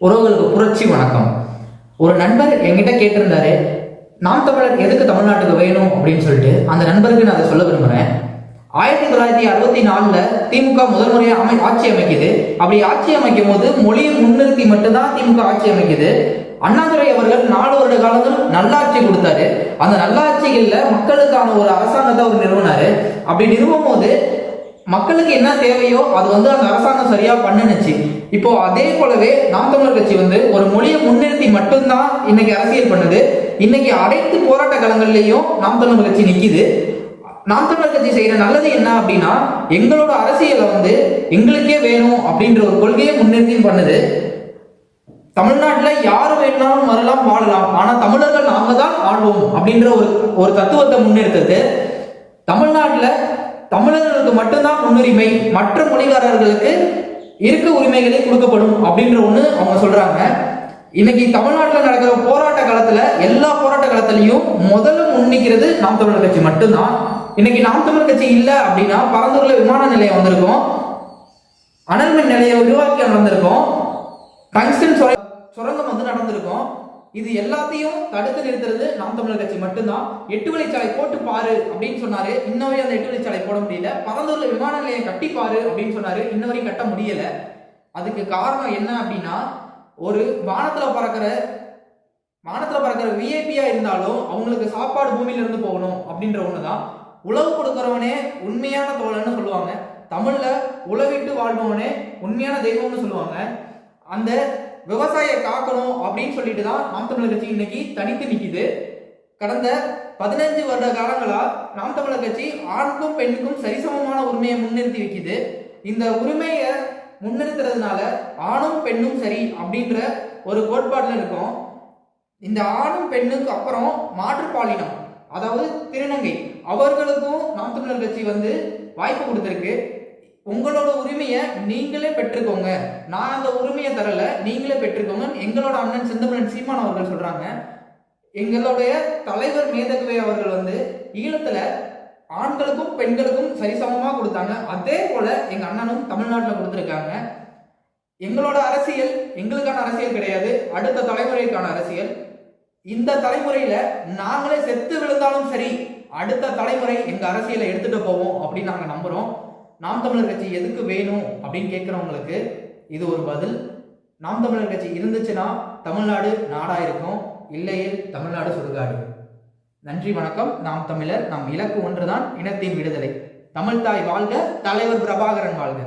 உறவுகளுக்கு புரட்சி வணக்கம். ஒரு நண்பர் என்கிட்ட கேட்டிருந்தாரு, நாம் தமிழர் எதுக்கு தமிழ்நாட்டுக்கு வேணும் அப்படின்னு சொல்லிட்டு. அந்த நண்பருக்கு நான் அதை சொல்ல விரும்புகிறேன். 1964 திமுக முதல் முறையாக ஆட்சி அமைக்குது. அப்படி ஆட்சி அமைக்கும் போது மொழியை முன்னிறுத்தி மட்டும்தான் திமுக ஆட்சி அமைக்குது. அண்ணாதுரை அவர்கள் 4 வருட காலங்கள் நல்லாட்சி கொடுத்தாரு. அந்த நல்லாட்சிகளில் மக்களுக்கான ஒரு அரசாங்கத்தை அவர் நிறுவனாரு. அப்படி நிறுவும் போது மக்களுக்கு என்ன தேவையோ அது அந்த அரசாங்கம் சரியா பண்ணுச்சு. இப்போ அதே போலவே நாம் தமிழர் கட்சி ஒரு மொழியை முன்னிறுத்தி மட்டும்தான் இன்னைக்கு அரசியல் பண்ணுது. இன்னைக்கு அனைத்து போராட்ட களங்கள்லயும் நாம் தமிழர் கட்சி நிக்குது. நாம் தமிழர் கட்சி செய்யற நல்லது என்ன அப்படின்னா, எங்களோட அரசியலை எங்களுக்கே வேணும் அப்படின்ற ஒரு கொள்கையை முன்னிறுத்தி பண்ணுது. தமிழ்நாட்டுல யாரு வேணாலும் வரலாம், வாழலாம், ஆனா தமிழர்கள் நாம தான் ஆள்வோம் அப்படின்ற ஒரு தத்துவத்தை முன்னெடுத்தது. தமிழ்நாட்டுல தமிழர்களுக்கு மட்டும்தான் முன்னுரிமை, மற்ற மொழிகாரர்களுக்கு இருக்க உரிமைகளே கொடுக்கப்படும் அப்படின்ற ஒண்ணு அவங்க சொல்றாங்க. இன்னைக்கு தமிழ்நாட்டில் நடக்கிற போராட்ட காலத்துல எல்லா போராட்ட காலத்திலையும் முதல்ல முன்னிக்கிறது நாம் தமிழர் கட்சி மட்டும்தான். இன்னைக்கு நாம் தமிழர் கட்சி இல்லை அப்படின்னா பரந்தூர்ல விமான நிலையம் வந்திருக்கும், அனல்மின் நிலையம் உருவாக்கி நடந்திருக்கும், டங்ஸ்டன் சுரங்கம் நடந்திருக்கும். இது எல்லாத்தையும் தடுத்து நிறுத்துறது நாம் தமிழர் கட்சி மட்டும்தான். 8 வழிச்சாலை போட்டு பாரு அப்படின்னு சொன்னாரு, இன்னொரு அந்த 8 வழிச்சாலை போட முடியல. பரந்தூர்ல விமான நிலையம் கட்டி பாரு அப்படின்னு சொன்னாரு, இன்னவரையும் கட்ட முடியல. அதுக்கு காரணம் என்ன அப்படின்னா, ஒரு வானத்துல பறக்கிற விஐபியா இருந்தாலும் அவங்களுக்கு சாப்பாடு பூமியில இருந்து போகணும் அப்படின்ற ஒண்ணுதான். உழவு கொடுக்கிறவனே உண்மையான தோழன்னு சொல்லுவாங்க. தமிழ்ல உழவிட்டு வாழ்பவனே உண்மையான தெய்வம்னு சொல்லுவாங்க. அந்த விவசாய காக்கணும் அப்படின்னு சொல்லிட்டு தான் நாம் தமிழர் கட்சி இன்னைக்கு தனித்து நிக்குது. கடந்த 15 வருட காலங்களா நாம் தமிழர் கட்சி ஆணுக்கும் பெண்ணுக்கும் சரிசமமான உரிமையை முன்னிறுத்தி வைக்குது. இந்த உரிமையை முன்னிறுத்துறதுனால ஆணும் பெண்ணும் சரி அப்படின்ற ஒரு கோட்பாடுல இருக்கும். இந்த ஆணும் பெண்ணுக்கு அப்புறம் மாற்றுப்பாலினம், அதாவது திருநங்கை, அவர்களுக்கும் நாம் தமிழர் கட்சி வாய்ப்பு கொடுத்திருக்கு. உங்களோட உரிமையை நீங்களே பெற்றுக்கோங்க, நான் அந்த உரிமையை தரல, நீங்களே பெற்றுக்கோங்க எங்களோட அண்ணன் செந்தமிழன் சீமான் அவர்கள் சொல்றாங்க. எங்களுடைய தலைவர் மேதகவே அவர்கள் ஈழத்துல ஆண்களுக்கும் பெண்களுக்கும் சரிசமமா கொடுத்தாங்க. அதே போல எங்க அண்ணனும் தமிழ்நாட்டில் கொடுத்திருக்காங்க. எங்களோட அரசியல் எங்களுக்கான அரசியல் கிடையாது, அடுத்த தலைமுறைக்கான அரசியல். இந்த தலைமுறையில நாங்களே செத்து விழுந்தாலும் சரி, அடுத்த தலைமுறை எங்க அரசியலை எடுத்துட்டு போவோம் அப்படின்னு நாங்க நம்புறோம். நாம் தமிழர் கட்சி எதுக்கு வேணும் அப்படின்னு கேட்கிறவங்களுக்கு இது ஒரு பதில். நாம் தமிழர் கட்சி இருந்துச்சுன்னா தமிழ்நாடு நாடா இருக்கும், இல்லையில் தமிழ்நாடு சுடுகாடு. நன்றி, வணக்கம். நாம் தமிழர், நம் இலக்கு ஒன்றுதான், இனத்தின் விடுதலை. தமிழ்தாய் வாழ்க, தலைவர் பிரபாகரன் வாழ்க.